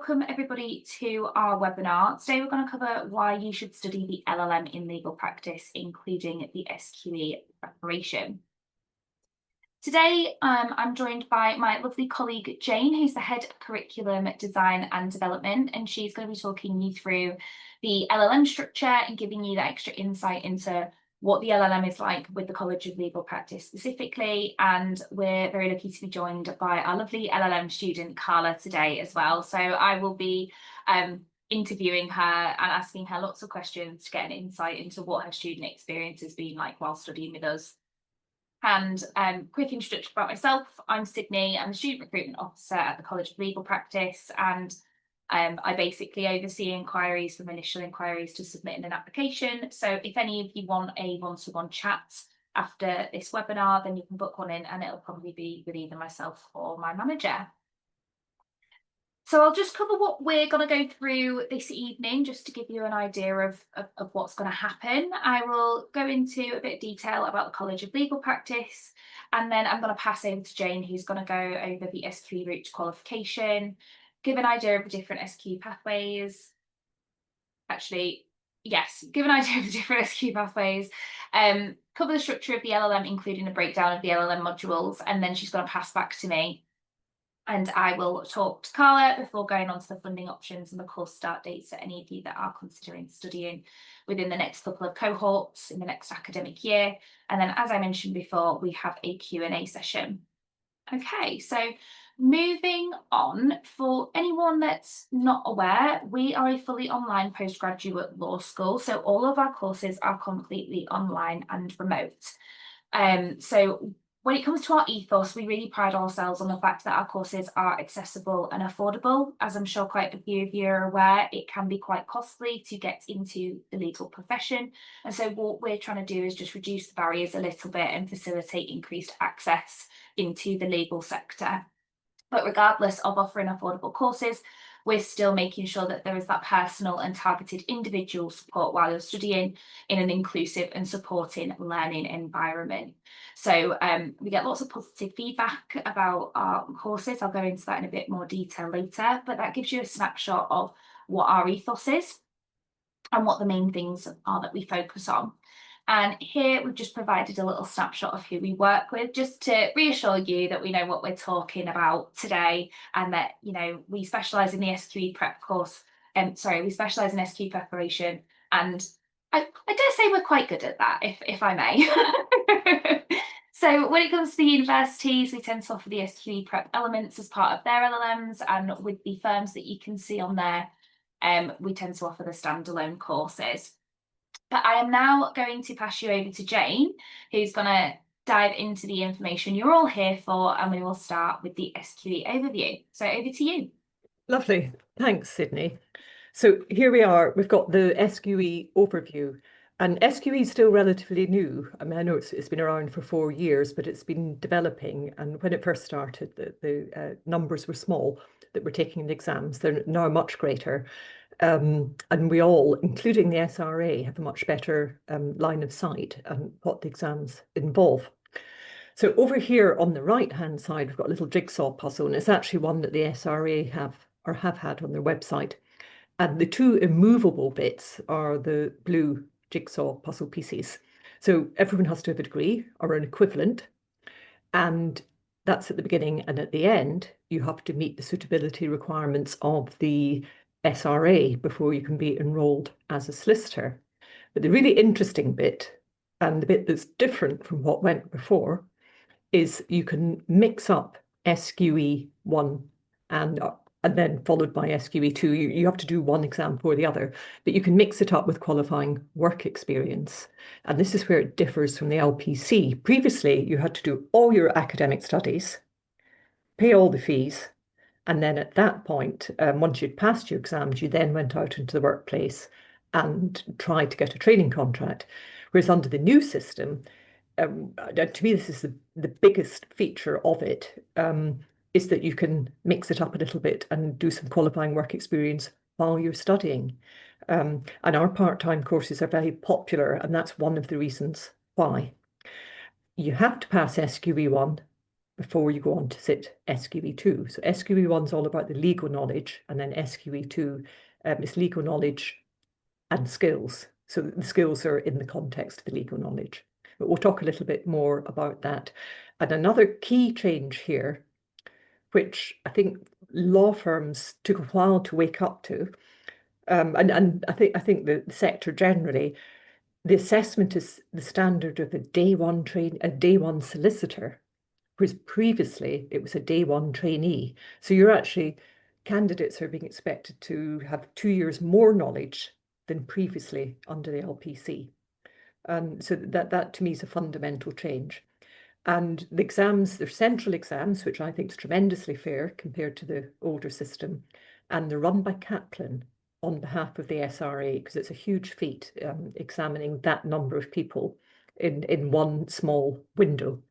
welcome everybody to our webinar. Today we're going to cover why you should study the LLM in legal practice, including the SQE preparation. Today I'm joined by my lovely colleague Jane, who's the Head of Curriculum Design and Development, and she's going to be talking you through the LLM structure and giving you that extra insight into what the LLM is like with the College of Legal Practice specifically. And we're very lucky to be joined by our lovely LLM student, Carla, today as well. So I will be interviewing her and asking her lots of questions to get an insight into what her student experience has been like while studying with us. And quick introduction about myself. I'm Sydney. I'm the Student Recruitment Officer at the College of Legal Practice, and I basically oversee inquiries from initial inquiries to submitting an application. So if any of you want a one-to-one chat after this webinar, then you can book one in and it'll probably be with either myself or my manager. So I'll just cover what we're going to go through this evening, just to give you an idea of what's going to happen. I will go into a bit of detail about the College of Legal Practice, and then I'm going to pass over to Jane, who's going to go over the SQE route to qualification, give an idea of the different SQE pathways. Actually, yes, give an idea of the different SQE pathways, cover the structure of the LLM, including a breakdown of the LLM modules, and then she's going to pass back to me. And I will talk to Carla before going on to the funding options and the course start dates for any of you that are considering studying within the next couple of cohorts in the next academic year. And then, as I mentioned before, we have a Q&A session. Okay, so moving on, for anyone that's not aware, we are a fully online postgraduate law school. So all of our courses are completely online and remote. So when it comes to our ethos, we really pride ourselves on the fact that our courses are accessible and affordable. As I'm sure quite a few of you are aware, it can be quite costly to get into the legal profession. And so what we're trying to do is just reduce the barriers a little bit and facilitate increased access into the legal sector. But regardless of offering affordable courses, we're still making sure that there is that personal and targeted individual support while you're studying in an inclusive and supporting learning environment. So we get lots of positive feedback about our courses. I'll go into that in a bit more detail later, but that gives you a snapshot of what our ethos is and what the main things are that we focus on. And here we've just provided a little snapshot of who we work with, just to reassure you that we know what we're talking about today, and that, you know, we specialise in the SQE prep course. We specialise in SQE preparation, and I dare say we're quite good at that, if I may. So when it comes to the universities, we tend to offer the SQE prep elements as part of their LLMs, and with the firms that you can see on there, we tend to offer the standalone courses. But I am now going to pass you over to Jane, who's going to dive into the information you're all here for, and we will start with the SQE overview. So over to you. Lovely. Thanks, Sydney. So here we are. We've got the SQE overview. And SQE is still relatively new. I mean, I know it's been around for 4 years, but it's been developing. And when it first started, the numbers were small that were taking the exams. They're now much greater. And we all, including the SRA, have a much better line of sight on what the exams involve. So over here on the right-hand side, we've got a little jigsaw puzzle, and it's actually one that the SRA have had on their website. And the two immovable bits are the blue jigsaw puzzle pieces. So everyone has to have a degree or an equivalent, and that's at the beginning, and at the end, you have to meet the suitability requirements of the SRA before you can be enrolled as a solicitor. But the really interesting bit, and the bit that's different from what went before, is you can mix up SQE 1 and then followed by SQE 2. You have to do one exam for the other, but you can mix it up with qualifying work experience. And this is where it differs from the LPC. Previously, you had to do all your academic studies, pay all the fees, and then at that point, once you'd passed your exams, you then went out into the workplace and tried to get a training contract. Whereas under the new system, to me, this is the biggest feature of it, is that you can mix it up a little bit and do some qualifying work experience while you're studying. And our part-time courses are very popular, and that's one of the reasons why. You have to pass SQE 1 before you go on to sit SQE2. So SQE1 is all about the legal knowledge, and then SQE2 is legal knowledge and skills. So the skills are in the context of the legal knowledge. But we'll talk a little bit more about that. And another key change here, which I think law firms took a while to wake up to, and I think the sector generally, the assessment is the standard of a day one solicitor, whereas previously it was a day one trainee. So candidates are being expected to have 2 years more knowledge than previously under the LPC. So that to me is a fundamental change. And the exams, they're central exams, which I think is tremendously fair compared to the older system. And they're run by Kaplan on behalf of the SRA, because it's a huge feat examining that number of people in one small window.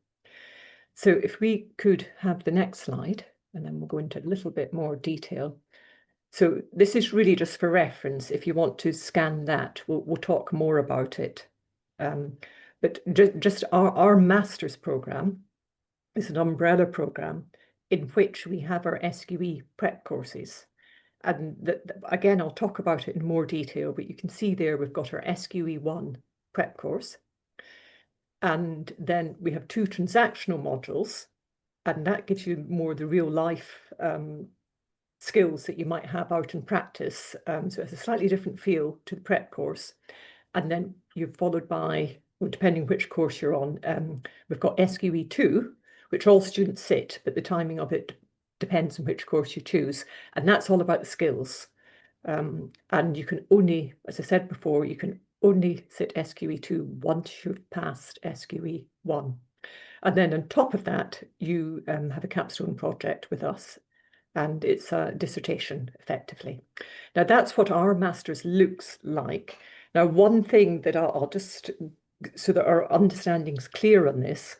So if we could have the next slide, and then we'll go into a little bit more detail. So this is really just for reference. If you want to scan that, we'll talk more about it. But just our master's programme is an umbrella programme in which we have our SQE prep courses. And again, I'll talk about it in more detail, but you can see there we've got our SQE1 prep course. And then we have 2 transactional modules, and that gives you more the real life skills that you might have out in practice. So it's a slightly different feel to the prep course. And then you're followed by, well, depending which course you're on, we've got SQE2, which all students sit, but the timing of it depends on which course you choose. And that's all about the skills. And you can only, as I said before, you can only sit SQE2 once you've passed SQE1. And then on top of that, you have a capstone project with us, and it's a dissertation, effectively. Now, that's what our master's looks like. Now, one thing that I'll just, so that our understanding's clear on this,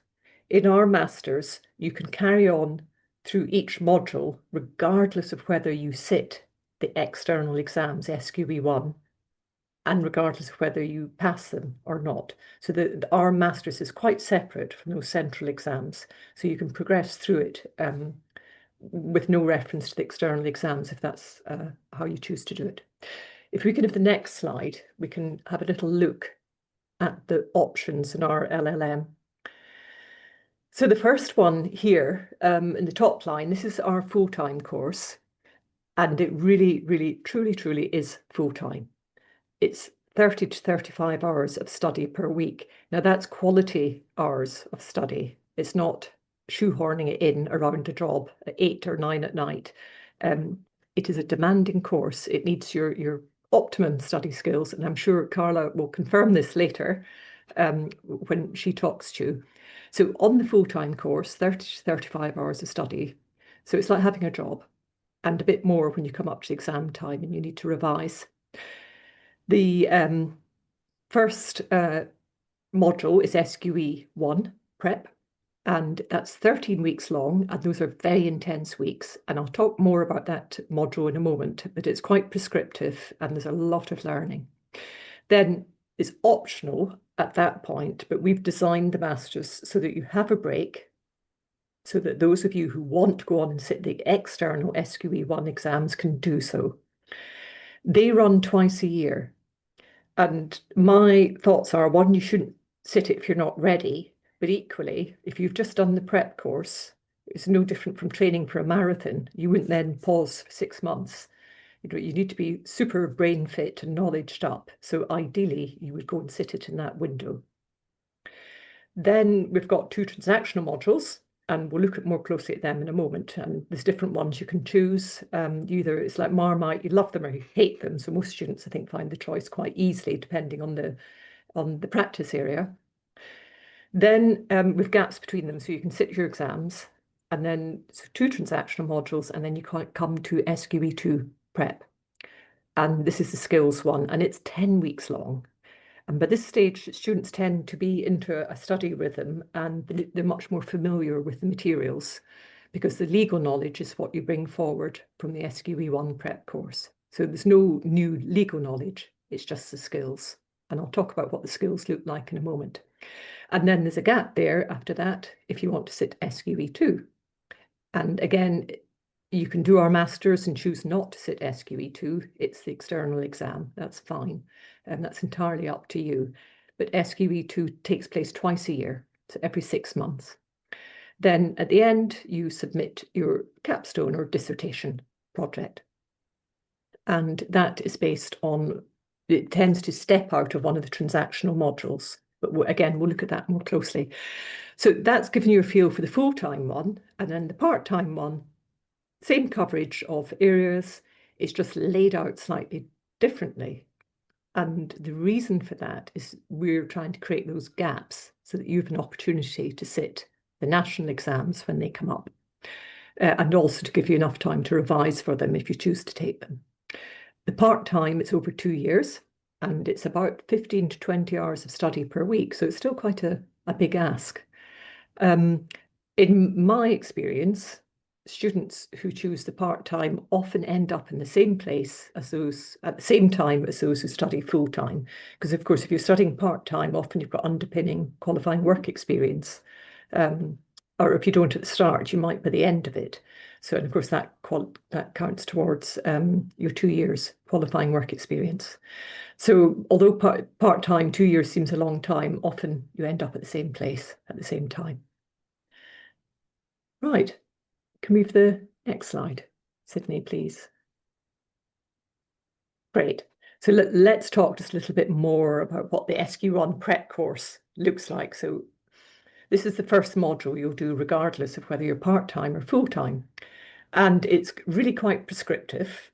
in our master's, you can carry on through each module, regardless of whether you sit the external exams, SQE1, and regardless of whether you pass them or not. So our master's is quite separate from those central exams. So you can progress through it with no reference to the external exams, if that's how you choose to do it. If we can have the next slide, we can have a little look at the options in our LLM. So the first one here in the top line, this is our full-time course. And it really, really, truly, truly is full-time. It's 30 to 35 hours of study per week. Now that's quality hours of study. It's not shoehorning it in around a job at 8 or 9 at night. It is a demanding course. It needs your optimum study skills. And I'm sure Carla will confirm this later when she talks to you. So on the full-time course, 30 to 35 hours of study. So it's like having a job, and a bit more when you come up to exam time and you need to revise. The first module is SQE1 prep, and that's 13 weeks long, and those are very intense weeks. And I'll talk more about that module in a moment, but it's quite prescriptive and there's a lot of learning. Then it's optional at that point, but we've designed the masters so that you have a break, so that those of you who want to go on and sit the external SQE1 exams can do so. They run twice a year. And my thoughts are, one, you shouldn't sit it if you're not ready. But equally, if you've just done the prep course, it's no different from training for a marathon. You wouldn't then pause for 6 months. You need to be super brain fit and knowledged up. So ideally, you would go and sit it in that window. Then we've got 2 transactional modules, and we'll look at more closely at them in a moment. And there's different ones you can choose. Either it's like Marmite, you love them or you hate them. So most students, I think, find the choice quite easily, depending on the practice area. Then with gaps between them, so you can sit your exams, and then 2 transactional modules, and then you come to SQE2 prep. And this is the skills one, and it's 10 weeks long. And by this stage, students tend to be into a study rhythm, and they're much more familiar with the materials, because the legal knowledge is what you bring forward from the SQE1 prep course. So there's no new legal knowledge, it's just the skills. And I'll talk about what the skills look like in a moment. And then there's a gap there after that if you want to sit SQE2. And again, you can do our masters and choose not to sit SQE2. It's the external exam. That's fine. And that's entirely up to you. But SQE2 takes place twice a year, so every 6 months. Then at the end, you submit your capstone or dissertation project. And that is based on, it tends to step out of one of the transactional modules. But again, we'll look at that more closely. So that's giving you a feel for the full-time one. And then the part-time one, same coverage of areas, it's just laid out slightly differently. And the reason for that is we're trying to create those gaps so that you have an opportunity to sit the national exams when they come up, and also to give you enough time to revise for them if you choose to take them. The part-time, it's over 2 years, and it's about 15 to 20 hours of study per week, so it's still quite a big ask. In my experience, students who choose the part-time often end up in the same place as those, at the same time as those who study full-time. Because of course, if you're studying part-time, often you've got underpinning qualifying work experience. Or if you don't at the start, you might by the end of it. So, and of course, that counts towards your 2 years qualifying work experience. So although part-time, 2 years seems a long time, often you end up at the same place at the same time. Right. Can we have the next slide, Sydney, please? Great. So let's talk just a little bit more about what the SQ1 prep course looks like. So this is the first module you'll do regardless of whether you're part-time or full-time. And it's really quite prescriptive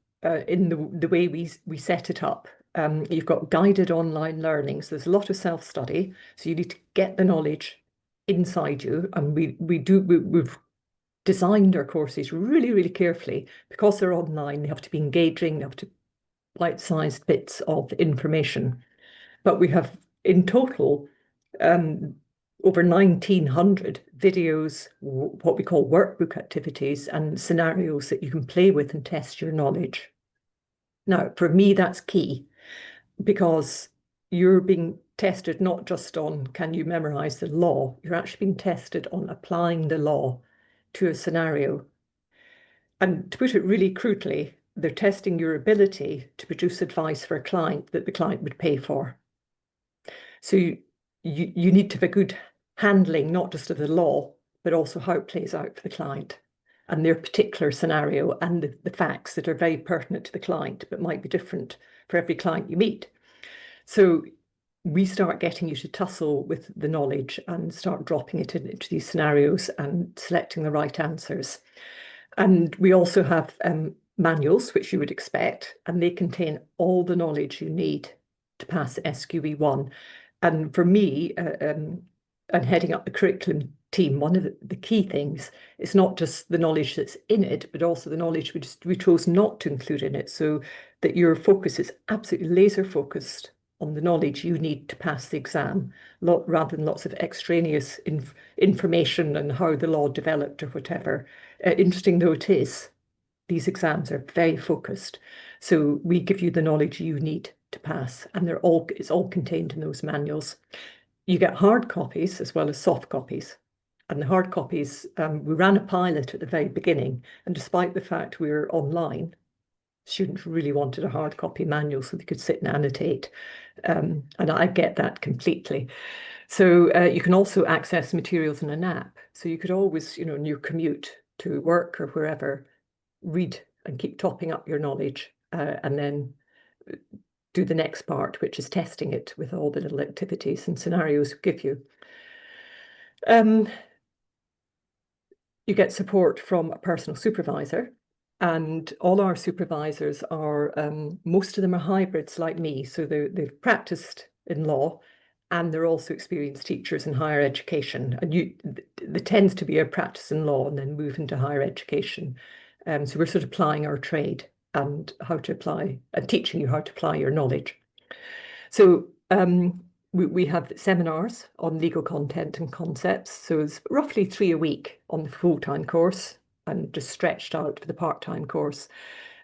in the way we set it up. You've got guided online learning, so there's a lot of self-study. So you need to get the knowledge inside you. And we've designed our courses really, really carefully because they're online. They have to be engaging, they have to bite-sized bits of information. But we have in total over 1,900 videos, what we call workbook activities and scenarios that you can play with and test your knowledge. Now, for me, that's key because you're being tested not just on can you memorize the law, you're actually being tested on applying the law to a scenario. And to put it really crudely, they're testing your ability to produce advice for a client that the client would pay for. So you need to have a good handling, not just of the law, but also how it plays out for the client and their particular scenario and the facts that are very pertinent to the client, but might be different for every client you meet. So we start getting you to tussle with the knowledge and start dropping it into these scenarios and selecting the right answers. And we also have manuals, which you would expect, and they contain all the knowledge you need to pass SQE1. And for me, and heading up the curriculum team, one of the key things is not just the knowledge that's in it, but also the knowledge we chose not to include in it, so that your focus is absolutely laser focused on the knowledge you need to pass the exam, rather than lots of extraneous information and how the law developed or whatever. Interesting though it is, these exams are very focused. So we give you the knowledge you need to pass, and it's all contained in those manuals. You get hard copies as well as soft copies. And the hard copies, we ran a pilot at the very beginning, and despite the fact we were online, students really wanted a hard copy manual so they could sit and annotate. And I get that completely. So you can also access materials in an app. So you could always, in your commute to work or wherever, read and keep topping up your knowledge, and then do the next part, which is testing it with all the little activities and scenarios we give you. You get support from a personal supervisor, and all our supervisors are, most of them are hybrids like me. So they've practiced in law and they're also experienced teachers in higher education. And there tends to be a practice in law and then move into higher education. So we're sort of applying our trade and how to apply and teaching you how to apply your knowledge. So we have seminars on legal content and concepts. So it's roughly 3 a week on the full-time course and just stretched out for the part-time course.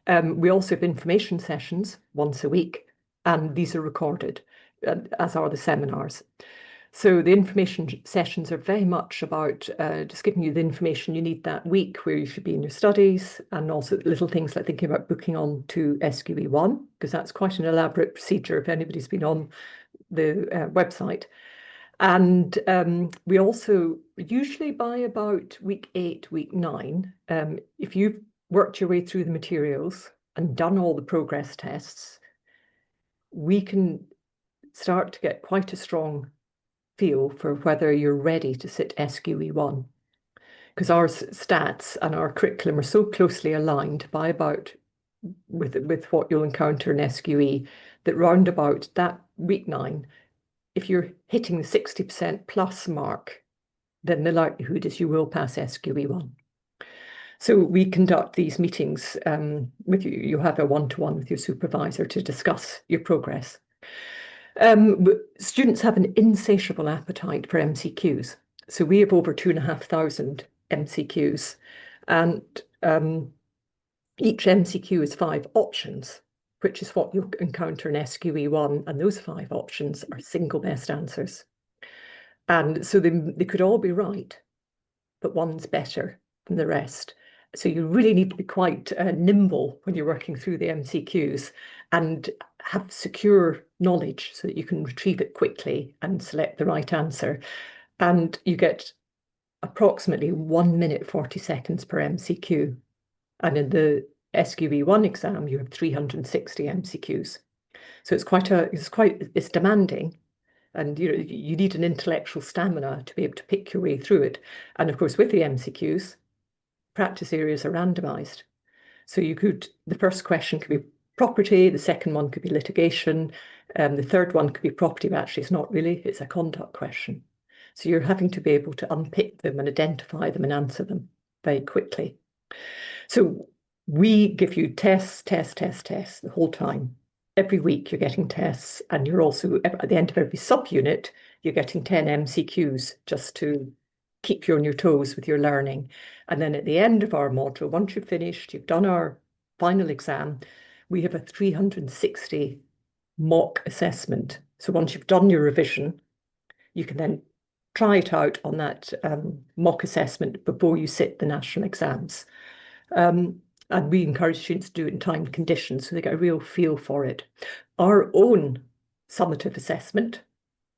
We also have information sessions once a week, and these are recorded, as are the seminars. So the information sessions are very much about just giving you the information you need that week, where you should be in your studies, and also little things like thinking about booking on to SQE1, because that's quite an elaborate procedure if anybody's been on the website. And we also, usually by about week 8, week 9, if you've worked your way through the materials and done all the progress tests, we can start to get quite a strong feel for whether you're ready to sit SQE1. Because our stats and our curriculum are so closely aligned by about with what you'll encounter in SQE, that round about that week 9, if you're hitting the 60% plus mark, then the likelihood is you will pass SQE1. So we conduct these meetings with you. You have a one-to-one with your supervisor to discuss your progress. Students have an insatiable appetite for MCQs. So we have over 2,500 MCQs, and each MCQ is 5 options, which is what you'll encounter in SQE1, and those 5 options are single best answers. And so they could all be right, but one's better than the rest. So you really need to be quite nimble when you're working through the MCQs and have secure knowledge so that you can retrieve it quickly and select the right answer. And you get approximately 1 minute 40 seconds per MCQ. And in the SQE1 exam, you have 360 MCQs. So it's demanding. And you need an intellectual stamina to be able to pick your way through it. And of course, with the MCQs, practice areas are randomized. So the first question could be property, the second one could be litigation, the third one could be property, but actually it's not really, it's a conduct question. So you're having to be able to unpick them and identify them and answer them very quickly. So we give you tests the whole time. Every week you're getting tests, and you're also, at the end of every subunit, you're getting 10 MCQs just to keep you on your toes with your learning. And then at the end of our module, once you've finished, you've done our final exam, we have a 360 mock assessment. So once you've done your revision, you can then try it out on that mock assessment before you sit the national exams. And we encourage students to do it in timed conditions so they get a real feel for it. Our own summative assessment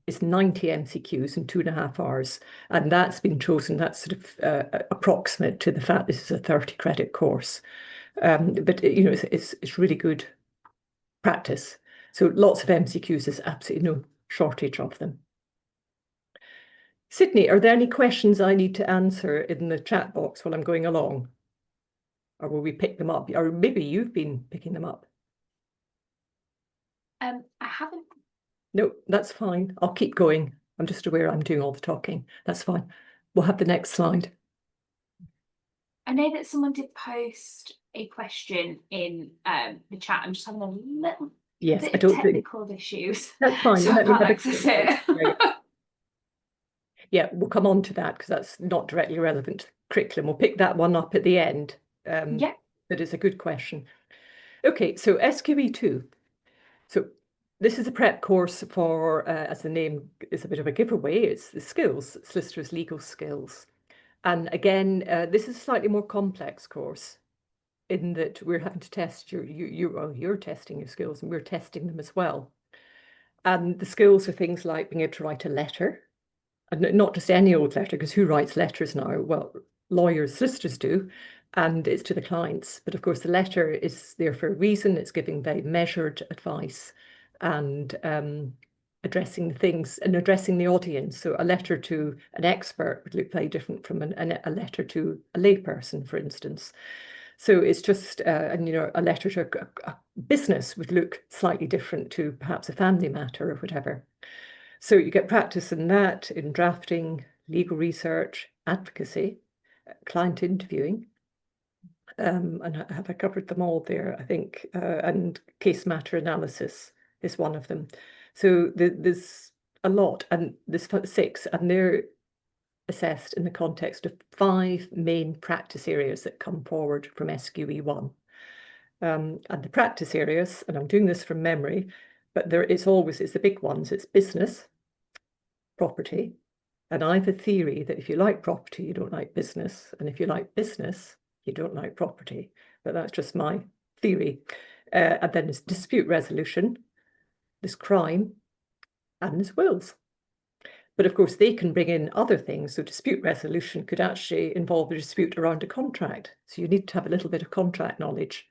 is 90 MCQs in 2.5 hours. And that's been chosen, that's sort of approximate to the fact this is a 30 credit course. But it's really good practice. So lots of MCQs, there's absolutely no shortage of them. Sydney, are there any questions I need to answer in the chat box while I'm going along? Or will we pick them up? Or maybe you've been picking them up. I haven't. No, that's fine. I'll keep going. I'm just aware I'm doing all the talking. That's fine. We'll have the next slide. I know that someone did post a question in the chat. I'm just having a little bit of technical issues. That's fine. So I can't access it. Yeah, we'll come on to that because that's not directly relevant to the curriculum. We'll pick that one up at the end. Yeah. But it's a good question. Okay, so SQE2. So this is a prep course for, as the name is a bit of a giveaway, it's the skills, solicitors' legal skills. And again, this is a slightly more complex course in that we're having to test you're testing your skills and we're testing them as well. And the skills are things like being able to write a letter, and not just any old letter, because who writes letters now? Well, lawyers, solicitors do, and it's to the clients. But of course, the letter is there for a reason. It's giving very measured advice and addressing things and addressing the audience. So a letter to an expert would look very different from a letter to a layperson, for instance. So it's just, a letter to a business would look slightly different to perhaps a family matter or whatever. So you get practice in that, in drafting, legal research, advocacy, client interviewing, and have I covered them all there, I think, and case matter analysis is one of them. So there's a lot, and there's 6, and they're assessed in the context of 5 main practice areas that come forward from SQE1. And the practice areas, and I'm doing this from memory, but it's the big ones. It's business, property. And I have a theory that if you like property, you don't like business. And if you like business, you don't like property. But that's just my theory. And then there's dispute resolution, there's crime, and there's wills. But of course, they can bring in other things. So dispute resolution could actually involve a dispute around a contract. So you need to have a little bit of contract knowledge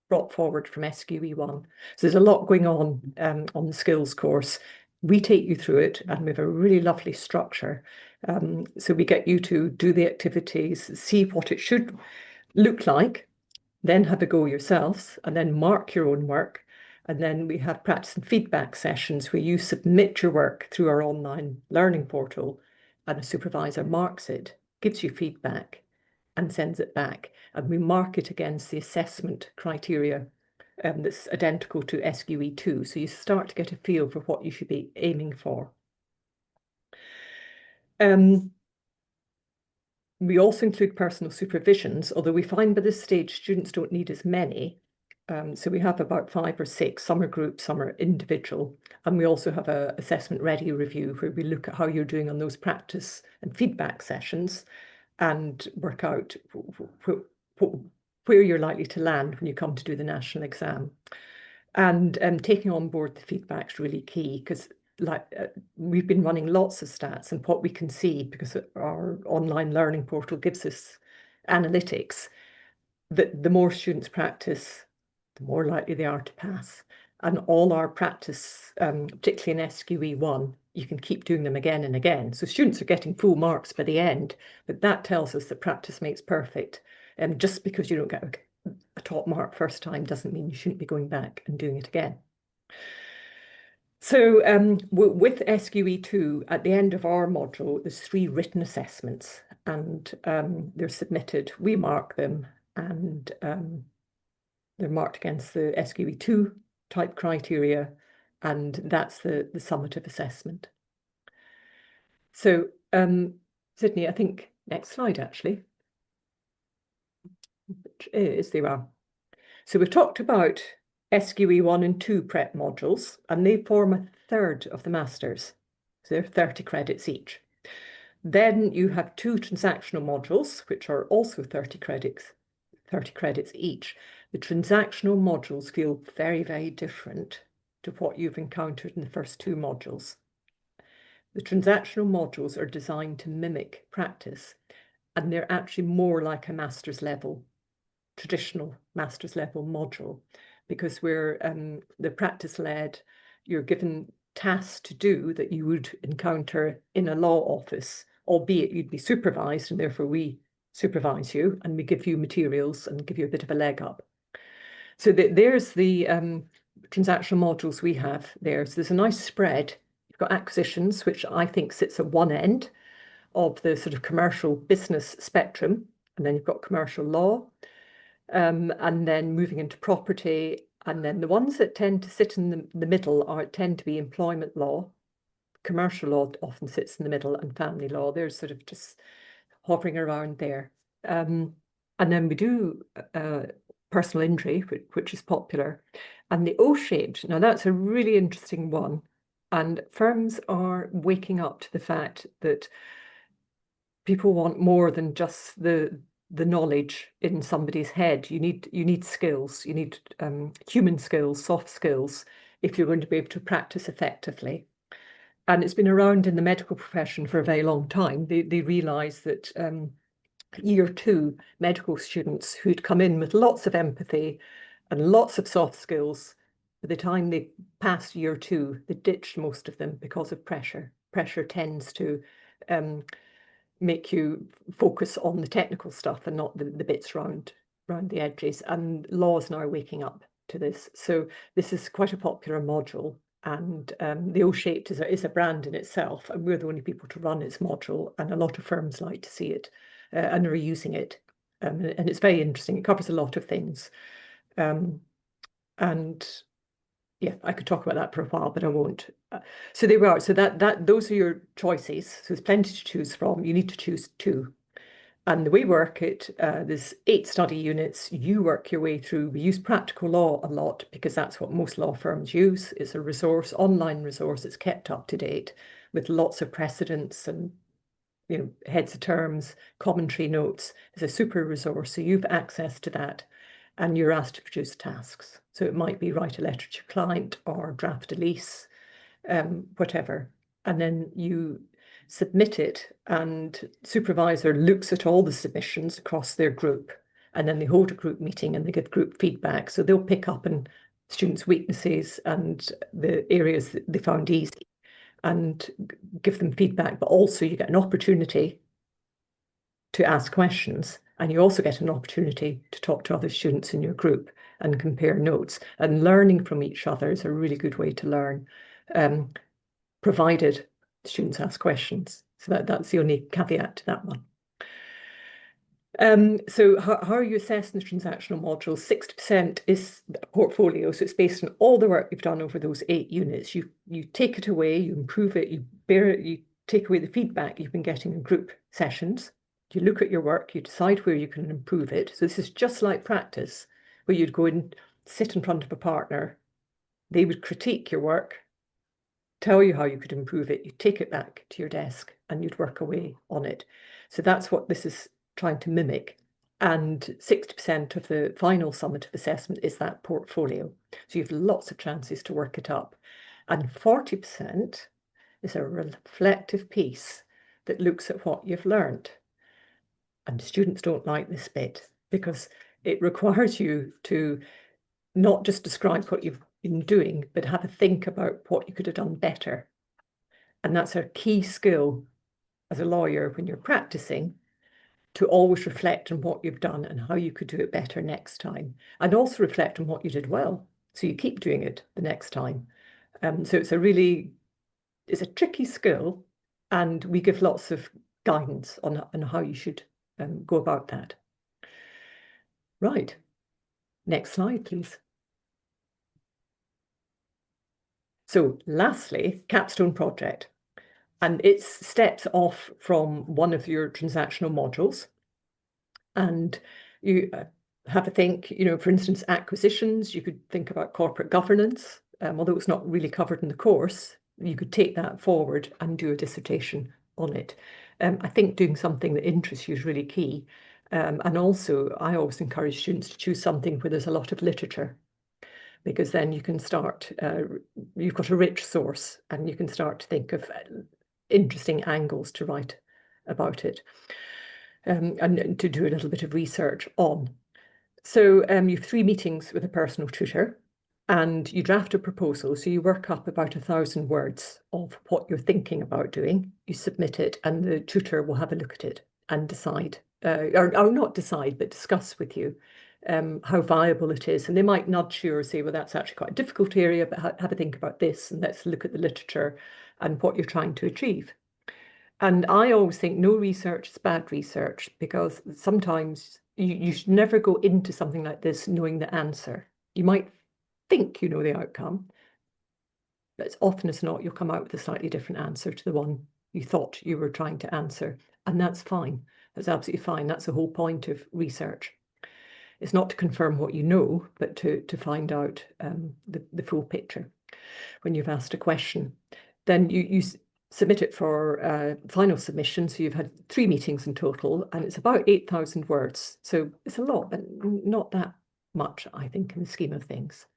brought forward from SQE 1. So there's a lot going on the skills course. We take you through it, and we have a really lovely structure. So we get you to do the activities, see what it should look like, then have a go yourselves, and then mark your own work. And then we have practice and feedback sessions where you submit your work through our online learning portal, and a supervisor marks it, gives you feedback, and sends it back. And we mark it against the assessment criteria that's identical to SQE 2. So you start to get a feel for what you should be aiming for. We also include personal supervisions, although we find by this stage students don't need as many. So we have about 5 or 6, some are group, some are individual. And we also have an assessment ready review where we look at how you're doing on those practice and feedback sessions and work out where you're likely to land when you come to do the national exam. And taking on board the feedback is really key, because we've been running lots of stats, and what we can see, because our online learning portal gives us analytics, that the more students practice, the more likely they are to pass. And all our practice, particularly in SQE 1, you can keep doing them again and again. So students are getting full marks by the end, but that tells us that practice makes perfect. And just because you don't get a top mark first time doesn't mean you shouldn't be going back and doing it again. So with SQE 2, at the end of our module, there's 3 written assessments, and they're submitted. We mark them, and they're marked against the SQE 2 type criteria, and that's the summative assessment. So Sydney, I think next slide actually, which is, there are. So we've talked about SQE 1 and 2 prep modules, and they form a third of the masters. So they're 30 credits each. Then you have 2 transactional modules, which are also 30 credits each. The transactional modules feel very, very different to what you've encountered in the first 2 modules. The transactional modules are designed to mimic practice, and they're actually more like a master's level, traditional master's level module, because we're the practice led, you're given tasks to do that you would encounter in a law office, albeit you'd be supervised, and therefore we supervise you and we give you materials and give you a bit of a leg up. So there's the transactional modules we have there. So there's a nice spread. You've got acquisitions, which I think sits at one end of the sort of commercial business spectrum, and then you've got commercial law, and then moving into property, and then the ones that tend to sit in the middle tend to be employment law. Commercial law often sits in the middle, and family law, they're sort of just hovering around there. And then we do personal injury, which is popular, and the O-shaped. Now that's a really interesting one, and firms are waking up to the fact that people want more than just the knowledge in somebody's head. You need skills. You need human skills, soft skills, if you're going to be able to practice effectively. And it's been around in the medical profession for a very long time. They realise that year 2 medical students who'd come in with lots of empathy and lots of soft skills, by the time they passed year 2, they ditched most of them because of pressure. Pressure tends to make you focus on the technical stuff and not the bits around the edges. And law is now waking up to this. So this is quite a popular module. And the O-shaped is a brand in itself, and we're the only people to run its module, and a lot of firms like to see it and are using it. And it's very interesting. It covers a lot of things. And yeah, I could talk about that for a while, but I won't. So there we are. So those are your choices. So there's plenty to choose from. You need to choose 2. And the way we work it, there's 8 study units. You work your way through. We use practical law a lot because that's what most law firms use. It's a resource, online resource. It's kept up to date. with lots of precedents and heads of terms, commentary notes. It's a super resource, so you've access to that, and you're asked to produce tasks. So it might be write a letter to your client or draft a lease, whatever, and then you submit it, and supervisor looks at all the submissions across their group, and then they hold a group meeting and they give group feedback. So they'll pick up on students' weaknesses and the areas that they found easy and give them feedback, but also you get an opportunity to ask questions, and you also get an opportunity to talk to other students in your group and compare notes. And learning from each other is a really good way to learn, provided students ask questions. So that's the only caveat to that one. So how are you assessing the transactional modules? 60% is a portfolio, so it's based on all the work you've done over those 8 units. You take it away, you improve it, you bear it, you take away the feedback you've been getting in group sessions. You look at your work, you decide where you can improve it. So this is just like practice, where you'd go and sit in front of a partner. They would critique your work, tell you how you could improve it. You take it back to your desk and you'd work away on it. So that's what this is trying to mimic. And 60% of the final summative assessment is that portfolio. So you have lots of chances to work it up. And 40% is a reflective piece that looks at what you've learned. And students don't like this bit because it requires you to not just describe what you've been doing, but have a think about what you could have done better. And that's a key skill as a lawyer when you're practicing, to always reflect on what you've done and how you could do it better next time, and also reflect on what you did well, so you keep doing it the next time. So it's a tricky skill, and we give lots of guidance on how you should go about that. Right, next slide, please. So lastly, capstone project. And it's steps off from one of your transactional modules. And you have a think, for instance, acquisitions, you could think about corporate governance, although it's not really covered in the course, you could take that forward and do a dissertation on it. I think doing something that interests you is really key. And also, I always encourage students to choose something where there's a lot of literature, because then you can start, you've got a rich source and you can start to think of interesting angles to write about it, and to do a little bit of research on. So you have 3 meetings with a personal tutor, and you draft a proposal. So you work up about 1,000 words of what you're thinking about doing. You submit it, and the tutor will have a look at it and decide, or not decide, but discuss with you how viable it is. And they might nudge you or say, well, that's actually quite a difficult area, but have a think about this, and let's look at the literature and what you're trying to achieve. And I always think no research is bad research, because sometimes you should never go into something like this knowing the answer. You might think you know the outcome, but as often as not, you'll come out with a slightly different answer to the one you thought you were trying to answer. And that's fine. That's absolutely fine. That's the whole point of research. It's not to confirm what you know, but to find out the full picture. When you've asked a question, then you submit it for final submission. So you've had 3 meetings in total, and it's about 8,000 words. So it's a lot, but not that much, I think, in the scheme of things.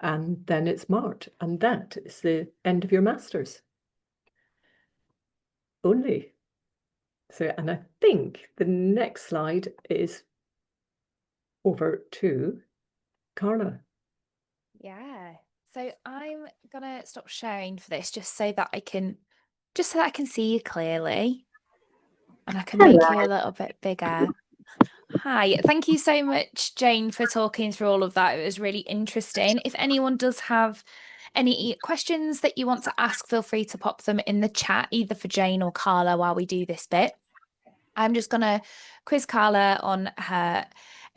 And then it's marked, and that is the end of your master's. Only. So, and I think the next slide is over to Carla. Yeah. So I'm gonna stop sharing for this just so that I can see you clearly, and I can make you a little bit bigger. Hi, thank you so much, Jane, for talking through all of that. It was really interesting. If anyone does have any questions that you want to ask, feel free to pop them in the chat, either for Jane or Carla, while we do this bit. I'm just gonna quiz Carla on her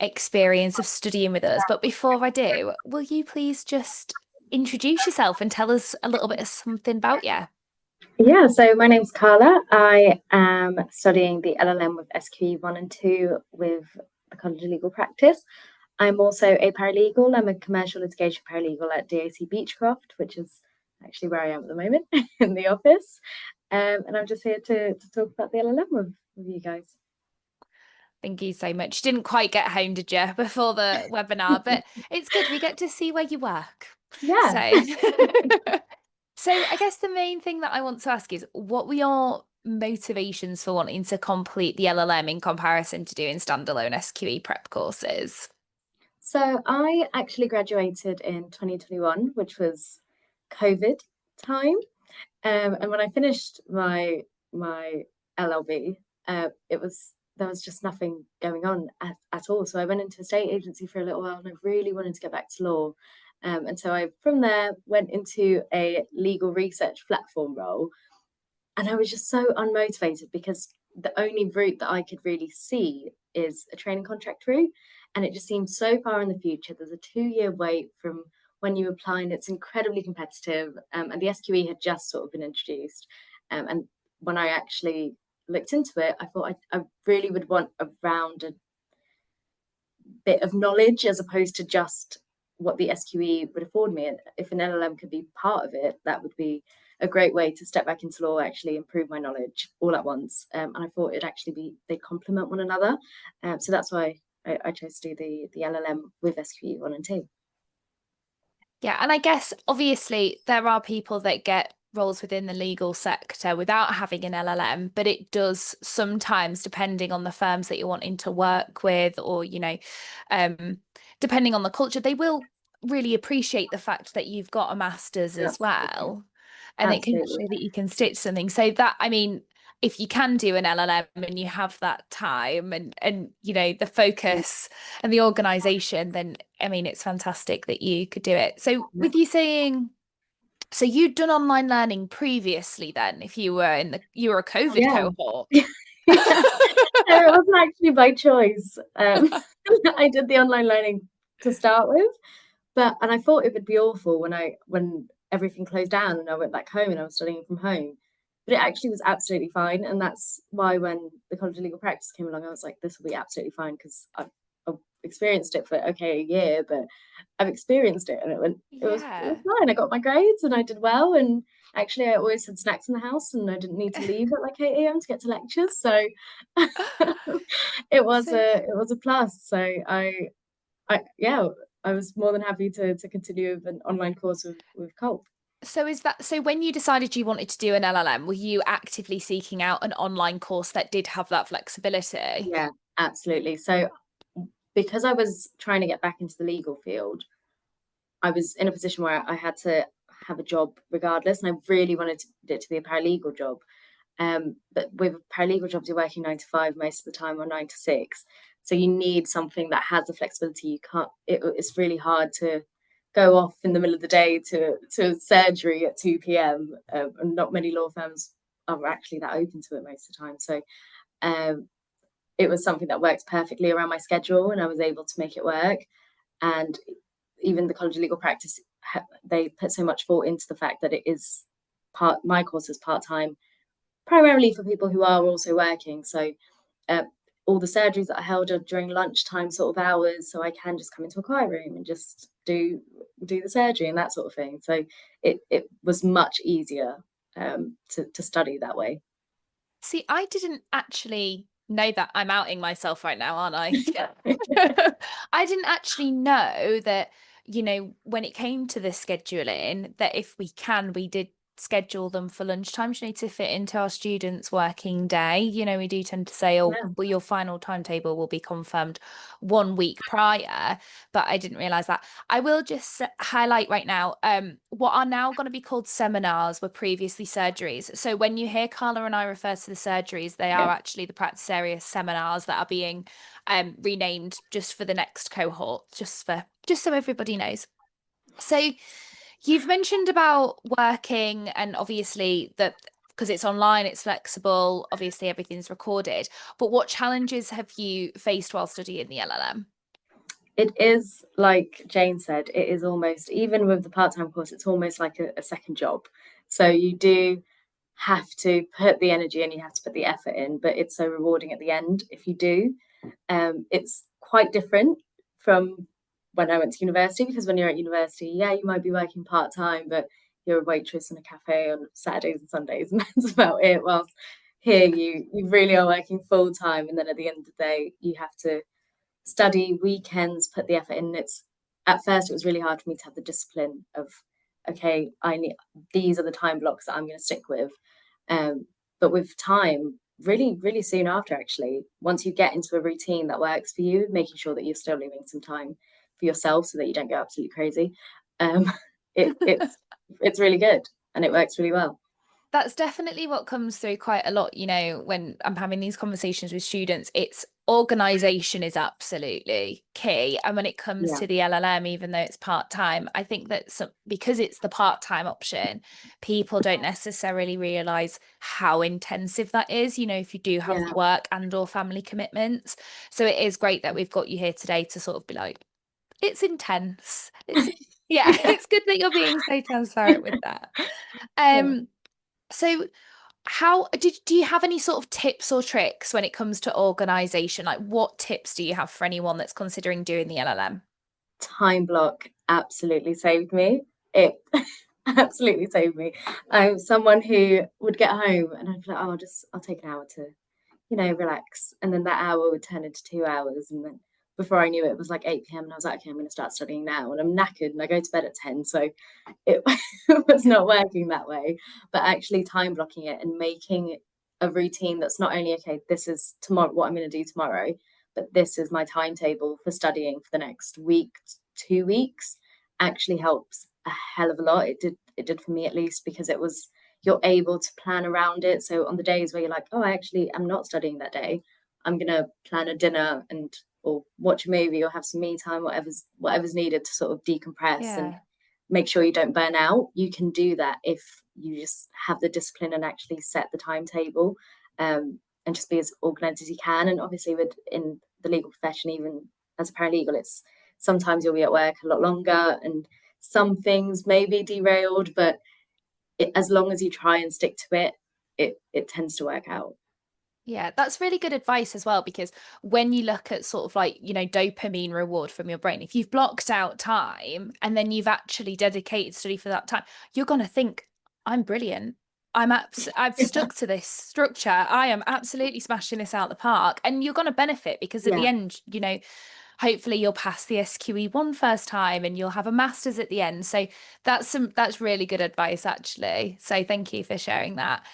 experience of studying with us. But before I do, will you please just introduce yourself and tell us a little bit of something about you? Yeah, so my name's Carla. I am studying the LLM with SQE 1 and 2 with the College of Legal Practice. I'm also a paralegal. I'm a commercial litigation paralegal at DAC Beechcroft, which is actually where I am at the moment in the office. And I'm just here to talk about the LLM with you guys. Thank you so much. Didn't quite get home, did you, before the webinar? But it's good. We get to see where you work. Yeah. So I guess the main thing that I want to ask is, what were your motivations for wanting to complete the LLM in comparison to doing standalone SQE prep courses? So I actually graduated in 2021, which was COVID time. And when I finished my LLB, there was just nothing going on at all. So I went into a state agency for a little while, and I really wanted to get back to law. And so I, from there, went into a legal research platform role. And I was just so unmotivated because the only route that I could really see is a training contract route. And it just seemed so far in the future. There's a 2-year wait from when you apply, and it's incredibly competitive. And the SQE had just sort of been introduced. And when I actually looked into it, I thought I really would want a rounded bit of knowledge as opposed to just what the SQE would afford me. And if an LLM could be part of it, that would be a great way to step back into law, actually improve my knowledge all at once. And I thought it'd actually be, they complement one another. So that's why I chose to do the LLM with SQE 1 and 2. Yeah, and I guess obviously there are people that get roles within the legal sector without having an LLM, but it does sometimes, depending on the firms that you're wanting to work with, or, you know, depending on the culture, they will really appreciate the fact that you've got a master's as well. And it can show that you can stitch something. So that, I mean, if you can do an LLM and you have that time and you know, the focus and the organization, then I mean, it's fantastic that you could do it. So with you saying, so you'd done online learning previously then, if you were you were a COVID cohort. No, it wasn't actually by choice. I did the online learning to start with, and I thought it would be awful when everything closed down and I went back home and I was studying from home. But it actually was absolutely fine. And that's why when the College of Legal Practice came along, I was like, this will be absolutely fine, because I've experienced it for a year, but I've experienced it, and it was fine. I got my grades and I did well. And actually I always had snacks in the house and I didn't need to leave at like 8 a.m. to get to lectures. So it was a plus. So I was more than happy to continue with an online course with Culp. So so when you decided you wanted to do an LLM, were you actively seeking out an online course that did have that flexibility? Yeah, absolutely. So because I was trying to get back into the legal field, I was in a position where I had to have a job regardless, and I really wanted it to be a paralegal job. But with paralegal jobs, you're working 9 to 5 most of the time, or 9 to 6. So you need something that has the flexibility. You can't. It's really hard to go off in the middle of the day to surgery at 2 p.m. And not many law firms are actually that open to it most of the time. So it was something that worked perfectly around my schedule, and I was able to make it work. And even the College of Legal Practice, they put so much thought into the fact that it is my course is part-time, primarily for people who are also working. So all the surgeries that I held are during lunchtime sort of hours, so I can just come into a quiet room and just do the surgery and that sort of thing. So it was much easier to study that way. See, I didn't actually know that. I'm outing myself right now, aren't I? I didn't actually know that, you know, when it came to the scheduling, that if we did schedule them for lunchtime, you know, to fit into our students' working day. You know, we do tend to say, oh, well, your final timetable will be confirmed 1 week prior, but I didn't realize that. I will just highlight right now, what are now going to be called seminars were previously surgeries. So when you hear Carla and I refer to the surgeries, they are actually the practice area seminars that are being renamed just for the next cohort, just so everybody knows. So you've mentioned about working, and obviously that because it's online, it's flexible, obviously everything's recorded, but what challenges have you faced while studying the LLM? It is, like Jane said, it is almost, even with the part-time course, it's almost like a second job. So you do have to put the energy and you have to put the effort in, but it's so rewarding at the end if you do. It's quite different from when I went to university, because when you're at university, you might be working part-time, but you're a waitress in a cafe on Saturdays and Sundays, and that's about it. Whilst here you really are working full time, and then at the end of the day you have to study weekends, put the effort in. At first it was really hard for me to have the discipline of, okay, these are the time blocks that I'm going to stick with. But with time, really soon after, actually, once you get into a routine that works for you, making sure that you're still leaving some time for yourself so that you don't go absolutely crazy, it's really good and it works really well. That's definitely what comes through quite a lot, you know, when I'm having these conversations with students. It's organisation is absolutely key. And when it comes to the LLM, even though it's part-time, I think that because it's the part-time option, people don't necessarily realise how intensive that is, you know, if you do have work and or family commitments. So it is great that we've got you here today to sort of be like, it's intense. It's good that you're being so transparent with that. So do you have any sort of tips or tricks when it comes to organisation? Like, what tips do you have for anyone that's considering doing the LLM? Time block absolutely saved me. It absolutely saved me. I'm someone who would get home and I'd be like, oh, I'll take an hour to, relax. And then that hour would turn into 2 hours. And then before I knew it, it was like 8 p.m. and I was like, okay, I'm going to start studying now. And I'm knackered and I go to bed at 10. So it was not working that way. But actually time blocking it and making a routine that's not only, okay, this is tomorrow, what I'm going to do tomorrow, but this is my timetable for studying for the next week, 2 weeks, actually helps a hell of a lot. It did for me, at least, because you're able to plan around it. So on the days where you're like, oh, I actually am not studying that day, I'm gonna plan a dinner or watch a movie or have some me time, whatever's needed to sort of decompress and make sure you don't burn out. You can do that if you just have the discipline and actually set the timetable, and just be as organized as you can. And obviously in the legal profession, even as a paralegal, it's sometimes you'll be at work a lot longer and some things may be derailed, but as long as you try and stick to it tends to work out. Yeah, that's really good advice as well, because when you look at sort of like, you know, dopamine reward from your brain, if you've blocked out time and then you've actually dedicated study for that time, you're going to think, I'm brilliant. I've stuck to this structure. I am absolutely smashing this out the park. And you're going to benefit because at the end, you know, hopefully you'll pass the SQE1 first time and you'll have a master's at the end. So that's really good advice, actually. So thank you for sharing that.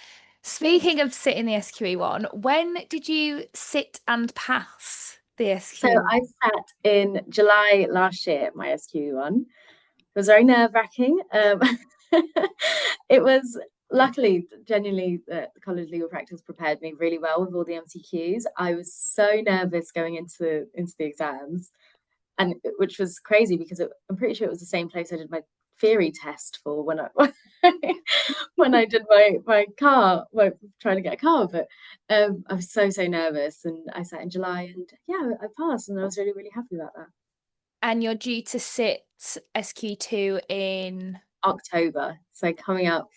Speaking of sitting the SQE1, when did you sit and pass the SQE1? So I sat in July last year, my SQE1. It was very nerve-wracking. It was, luckily, genuinely, the College Legal Practice prepared me really well with all the MCQs. I was so nervous going into the exams, and which was crazy because I'm pretty sure it was the same place I did my theory test for when I did my car, trying to get a car. But I was so nervous, and I sat in July and I passed, and I was really happy about that. And you're due to sit SQ2 in October, so coming up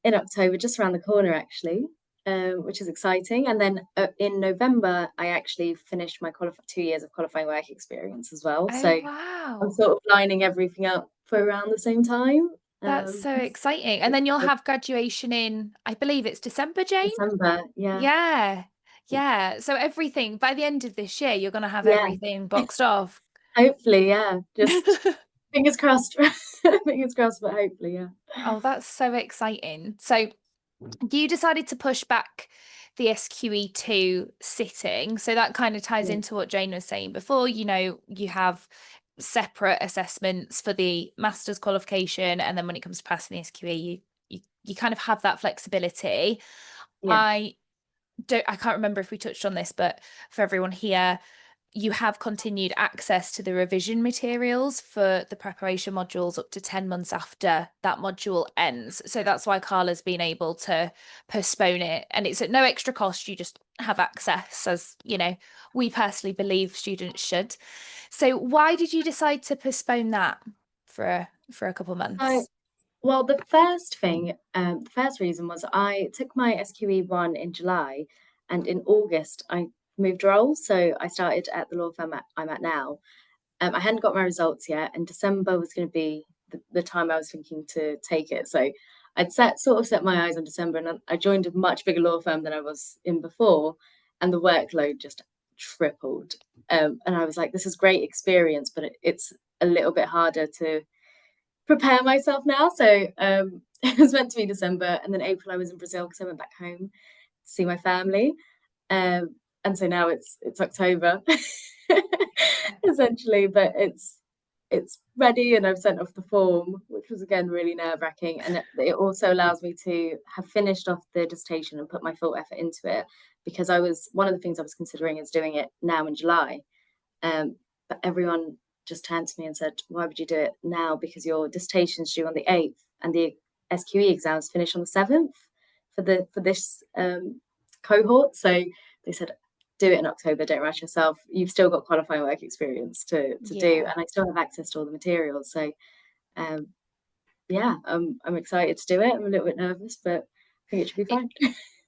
in October, just around the corner actually, which is exciting. And then in November I actually finished my 2 years of qualifying work experience as well. Wow. I'm sort of lining everything up for around the same time. That's so exciting. And then you'll have graduation in, I believe it's December, Jane? December, yeah. So everything, by the end of this year, you're going to have everything boxed off. Hopefully, just fingers crossed. Fingers crossed, but hopefully, Oh, that's so exciting. So you decided to push back the SQE2 sitting. So that kind of ties into what Jane was saying before. You know, you have separate assessments for the master's qualification, and then when it comes to passing the SQE, you kind of have that flexibility. I can't remember if we touched on this, but for everyone here, you have continued access to the revision materials for the preparation modules up to 10 months after that module ends. So that's why Carla's been able to postpone it, and it's at no extra cost. You just have access, as you know, we personally believe students should. So why did you decide to postpone that for a couple of months? Well, the first reason was I took my SQE1 in July, and in August I moved roles. So I started at the law firm I'm at now. I hadn't got my results yet, and December was going to be the time I was thinking to take it. So I'd set my eyes on December, and I joined a much bigger law firm than I was in before, and the workload just tripled. And I was like, this is great experience, but it's a little bit harder to prepare myself now. So it was meant to be December, and then April I was in Brazil because I went back home to see my family. And so now it's October essentially, but it's ready, and I've sent off the form, which was again really nerve-wracking, and it also allows me to have finished off the dissertation and put my full effort into it, because one of the things I was considering is doing it now in July, but everyone just turned to me and said, why would you do it now, because your dissertation's due on the 8th and the SQE exams finish on the 7th for this cohort. So they said, do it in October, don't rush yourself, you've still got qualifying work experience to do, and I still have access to all the materials. So yeah, I'm excited to do it. I'm a little bit nervous, but I think it should be fine.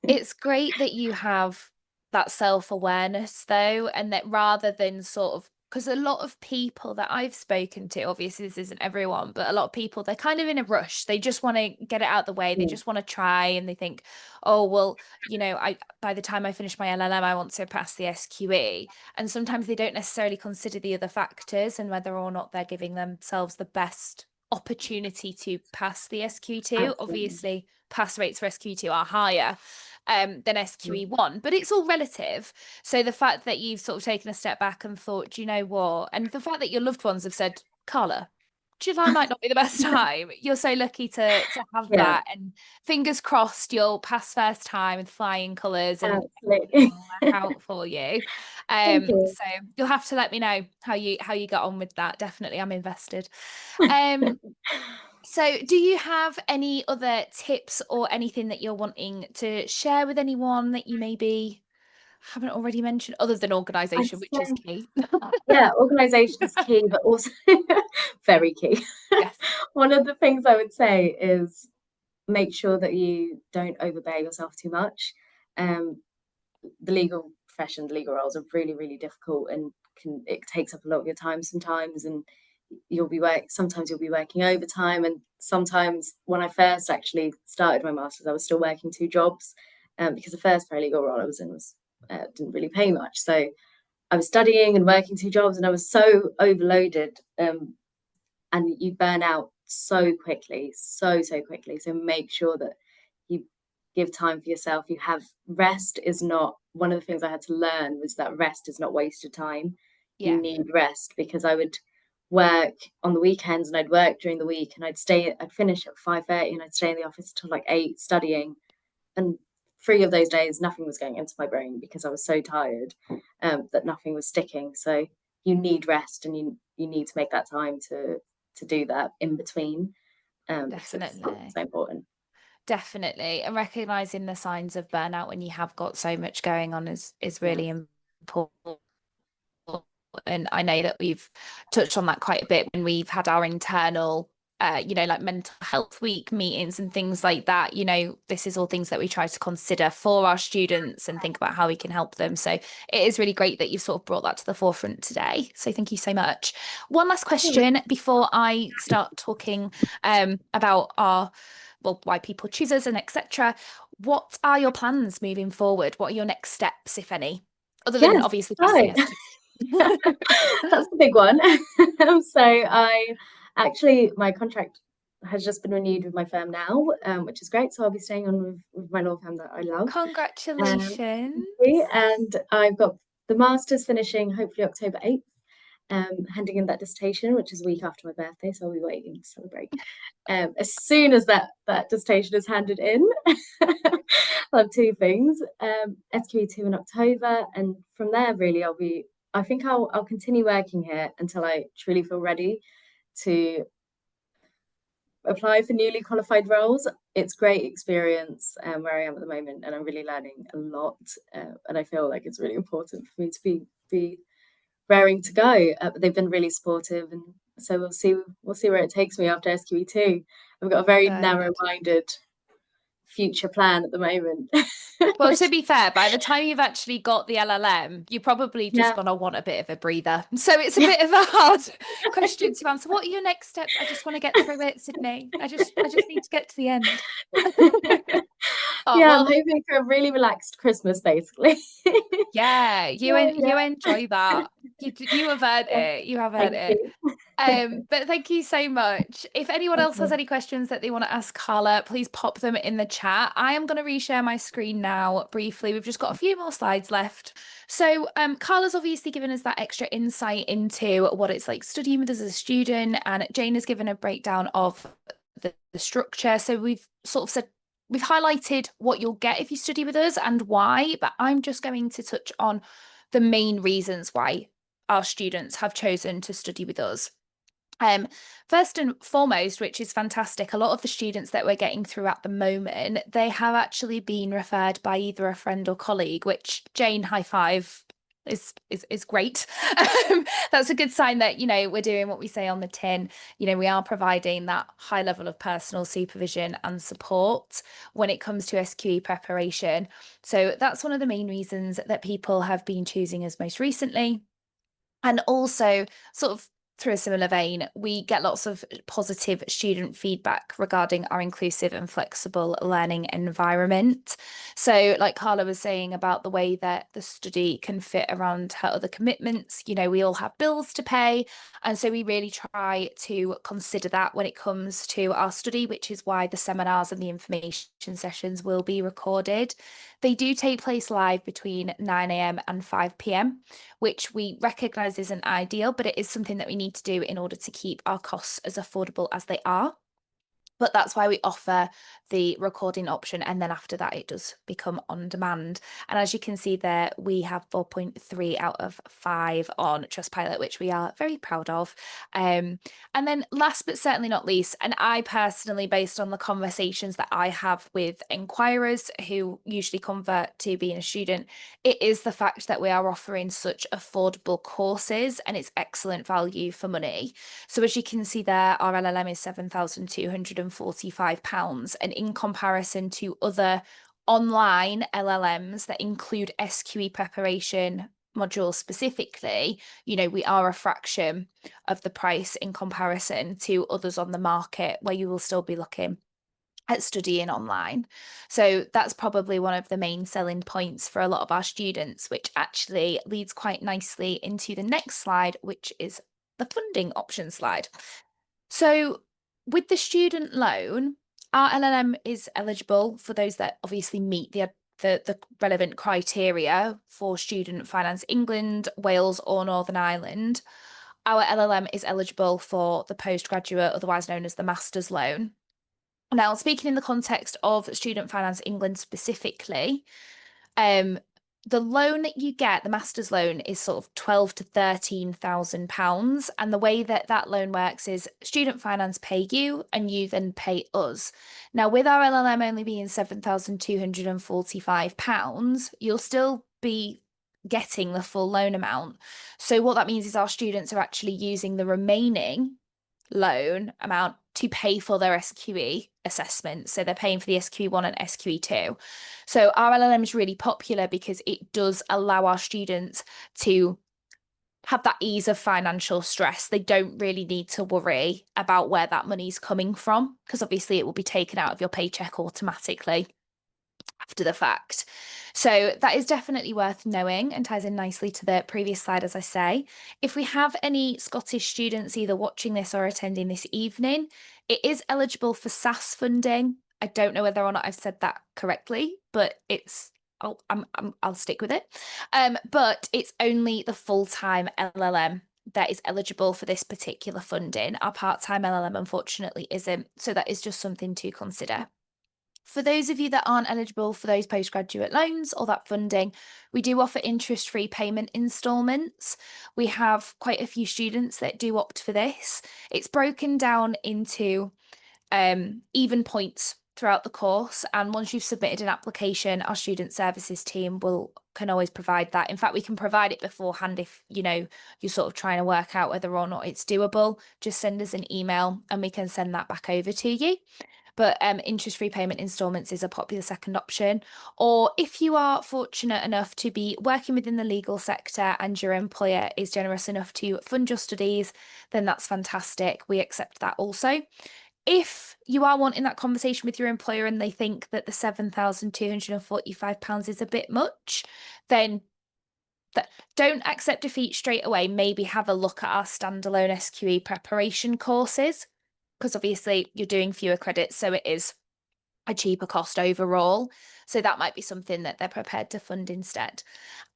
It's great that you have that self-awareness though, and that rather than sort of, because a lot of people that I've spoken to, obviously this isn't everyone, but a lot of people, they're kind of in a rush. They just want to get it out the way. They just want to try, and they think, oh, well, you know, by the time I finish my LLM, I want to pass the SQE. And sometimes they don't necessarily consider the other factors and whether or not they're giving themselves the best opportunity to pass the SQE2. Absolutely. Obviously, pass rates for SQE2 are higher than SQE1, but it's all relative. So the fact that you've sort of taken a step back and thought, do you know what, and the fact that your loved ones have said, Carla, July might not be the best time, you're so lucky to have that, and fingers crossed you'll pass first time with flying colours, and absolutely work out for you. So you'll have to let me know how you got on with that. Definitely, I'm invested. So do you have any other tips or anything that you're wanting to share with anyone that you maybe haven't already mentioned, other than organisation, which is key? Yeah, organisation is key, but also very key. Yes. One of the things I would say is make sure that you don't overbear yourself too much. The legal profession, the legal roles are really, really difficult, and it takes up a lot of your time sometimes, and sometimes you'll be working overtime, and sometimes when I first actually started my master's, I was still working 2 jobs, because the first paralegal role I was in didn't really pay much. So I was studying and working 2 jobs, and I was so overloaded, and you burn out so quickly. So quickly. So make sure that you give time for yourself. You have rest. Is not one of the things I had to learn, was that rest is not wasted time. You need rest, because I would work on the weekends and I'd work during the week, and I'd finish at 5:30 and I'd stay in the office till like 8 studying, and 3 of those days nothing was going into my brain because I was so tired that nothing was sticking. So you need rest, and you need to make that time to do that in between. Definitely, it's so important. Definitely, and recognizing the signs of burnout when you have got so much going on is really important. And I know that we've touched on that quite a bit when we've had our internal like mental health week meetings and things like that. You know, this is all things that we try to consider for our students and think about how we can help them. So it is really great that you've sort of brought that to the forefront today. So thank you so much. One last question before I start talking about why people choose us and etc. What are your plans moving forward? What are your next steps, if any, other than obviously passing us? That's the big one. So my contract has just been renewed with my firm now, which is great. So I'll be staying on with my law firm that I love. Congratulations. And I've got the master's finishing hopefully October 8th, handing in that dissertation, which is a week after my birthday, so I'll be waiting to celebrate. As soon as that dissertation is handed in, I'll have 2 things, SQE2 in October, and from there really I think I'll continue working here until I truly feel ready to apply for newly qualified roles. It's great experience where I am at the moment, and I'm really learning a lot, and I feel like it's really important for me to be raring to go. They've been really supportive, and so we'll see where it takes me after SQE2. I've got a very narrow-minded future plan at the moment. Well, to be fair, by the time you've actually got the LLM, you're probably just Yeah. going to want a bit of a breather. So it's a bit of a hard question to answer. What are your next steps? I just want to get through it, Sydney. I just need to get to the end. Oh, Yeah, well, I'm hoping for a really relaxed Christmas, basically. yeah, you enjoy that. You have earned Yeah. it. You have earned Thank it. you. But thank you so much. If anyone else has Okay. any questions that they want to ask Carla, please pop them in the chat. I am going to reshare my screen now briefly. We've just got a few more slides left. So Carla's obviously given us that extra insight into what it's like studying with us as a student, and Jane has given a breakdown of the structure. So we've sort of said, we've highlighted what you'll get if you study with us and why, but I'm just going to touch on the main reasons why our students have chosen to study with us. First and foremost, which is fantastic, a lot of the students that we're getting through at the moment, they have actually been referred by either a friend or colleague, which, Jane, high five, is great. That's a good sign that, you know, we're doing what we say on the tin. You know, we are providing that high level of personal supervision and support when it comes to SQE preparation. So that's one of the main reasons that people have been choosing us most recently. And also, sort of through a similar vein, we get lots of positive student feedback regarding our inclusive and flexible learning environment. So like Carla was saying about the way that the study can fit around her other commitments, you know, we all have bills to pay. And so we really try to consider that when it comes to our study, which is why the seminars and the information sessions will be recorded. They do take place live between 9 a.m. and 5 p.m., which we recognise isn't ideal, but it is something that we need to do in order to keep our costs as affordable as they are. But that's why we offer the recording option, and then after that it does become on demand. And as you can see there, we have 4.3 out of 5 on Trustpilot, which we are very proud of. And then last but certainly not least, and I personally, based on the conversations that I have with inquirers who usually convert to being a student, it is the fact that we are offering such affordable courses and it's excellent value for money. So as you can see there, our LLM is £7,245, and in comparison to other online LLMs that include SQE preparation modules specifically, you know, we are a fraction of the price in comparison to others on the market where you will still be looking at studying online. So that's probably one of the main selling points for a lot of our students, which actually leads quite nicely into the next slide, which is the funding option slide. So with the student loan, our LLM is eligible for those that obviously meet the relevant criteria for Student Finance England, Wales or Northern Ireland. Our LLM is eligible for the postgraduate, otherwise known as the master's loan. Now, speaking in the context of Student Finance England specifically, the loan that you get, the master's loan, is sort of £12,000 to £13,000. And the way that that loan works is Student Finance pay you and you then pay us. Now, with our LLM only being £7,245, you'll still be getting the full loan amount. So what that means is our students are actually using the remaining loan amount to pay for their SQE assessment. So they're paying for the SQE1 and SQE2. So our LLM is really popular because it does allow our students to have that ease of financial stress. They don't really need to worry about where that money's coming from, because obviously it will be taken out of your paycheck automatically after the fact. So that is definitely worth knowing and ties in nicely to the previous slide, as I say. If we have any Scottish students either watching this or attending this evening, it is eligible for SAS funding. I don't know whether or not I've said that correctly, but I'll stick with it. But it's only the full-time LLM that is eligible for this particular funding. Our part-time LLM unfortunately isn't, so that is just something to consider. For those of you that aren't eligible for those postgraduate loans or that funding, we do offer interest-free payment instalments. We have quite a few students that do opt for this. It's broken down into even points throughout the course, and once you've submitted an application, our student services team can always provide that. In fact, we can provide it beforehand if you know you're sort of trying to work out whether or not it's doable. Just send us an email and we can send that back over to you. but interest-free payment installments is a popular second option. Or if you are fortunate enough to be working within the legal sector and your employer is generous enough to fund your studies, then that's fantastic. We accept that also. If you are wanting that conversation with your employer and they think that the £7,245 is a bit much, then don't accept defeat straight away. Maybe have a look at our standalone SQE preparation courses, because obviously you're doing fewer credits, so it is a cheaper cost overall. So that might be something that they're prepared to fund instead.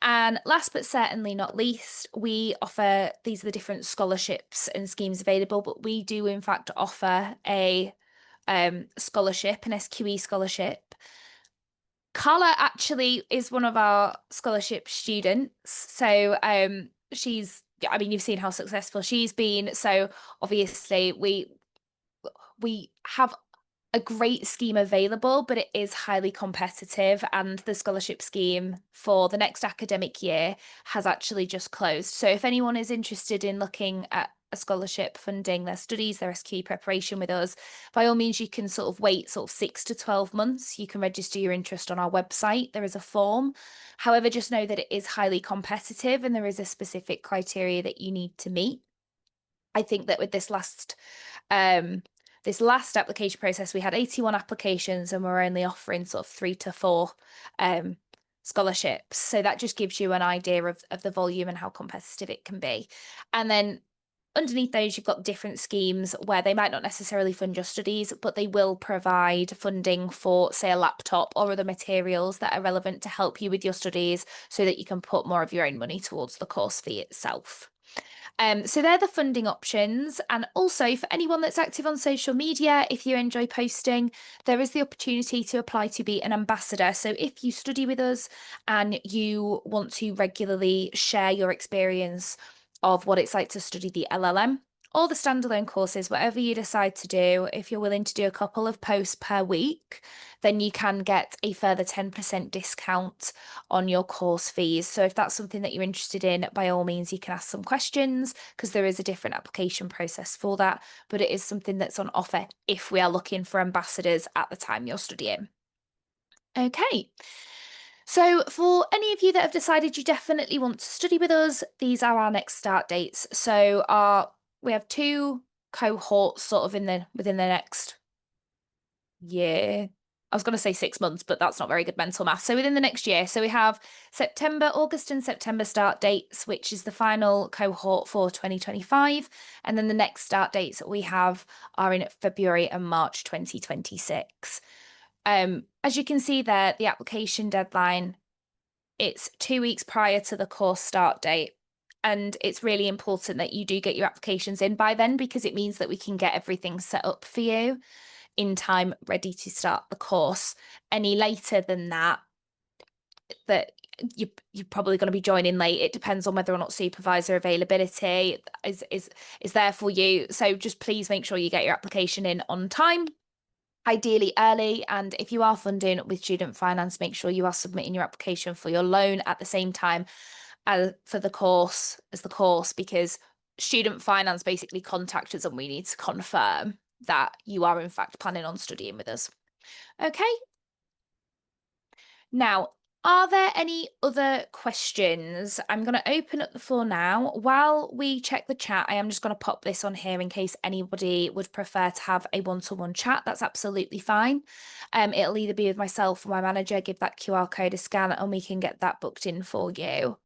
And last but certainly not least, we offer, these are the different scholarships and schemes available, but we do in fact offer a scholarship, an SQE scholarship. Carla actually is one of our scholarship students. So she's, I mean, you've seen how successful she's been. So obviously we have a great scheme available, but it is highly competitive, and the scholarship scheme for the next academic year has actually just closed. So if anyone is interested in looking at a scholarship funding their studies, their SQE preparation with us, by all means you can sort of wait 6 to 12 months. You can register your interest on our website. There is a form. However, just know that it is highly competitive and there is a specific criteria that you need to meet. I think that with this last application process, we had 81 applications and we're only offering 3 to 4 scholarships. So that just gives you an idea of the volume and how competitive it can be. And then underneath those, you've got different schemes where they might not necessarily fund your studies, but they will provide funding for, say, a laptop or other materials that are relevant to help you with your studies so that you can put more of your own money towards the course fee itself. So they're the funding options. And also for anyone that's active on social media, if you enjoy posting, there is the opportunity to apply to be an ambassador. So if you study with us and you want to regularly share your experience of what it's like to study the LLM, or the standalone courses, whatever you decide to do, if you're willing to do a couple of posts per week, then you can get a further 10% discount on your course fees. So if that's something that you're interested in, by all means, you can ask some questions, because there is a different application process for that, but it is something that's on offer if we are looking for ambassadors at the time you're studying. Okay. So for any of you that have decided you definitely want to study with us, these are our next start dates. So we have 2 cohorts within the next year. I was going to say 6 months, but that's not very good mental math. So within the next year. So we have August and September start dates, which is the final cohort for 2025. And then the next start dates that we have are in February and March 2026. As you can see there, the application deadline, it's 2 weeks prior to the course start date. And it's really important that you do get your applications in by then, because it means that we can get everything set up for you in time, ready to start the course. Any later than that, you're probably going to be joining late. It depends on whether or not supervisor availability is there for you. So just please make sure you get your application in on time, ideally early. And if you are funding with student finance, make sure you are submitting your application for your loan at the same time for the course as the course, because student finance basically contact us and we need to confirm that you are in fact planning on studying with us. Okay. Now, are there any other questions? I'm going to open up the floor now. While we check the chat, I am just going to pop this on here in case anybody would prefer to have a one-to-one chat. That's absolutely fine. It'll either be with myself or my manager. Give that QR code a scan and we can get that booked in for you.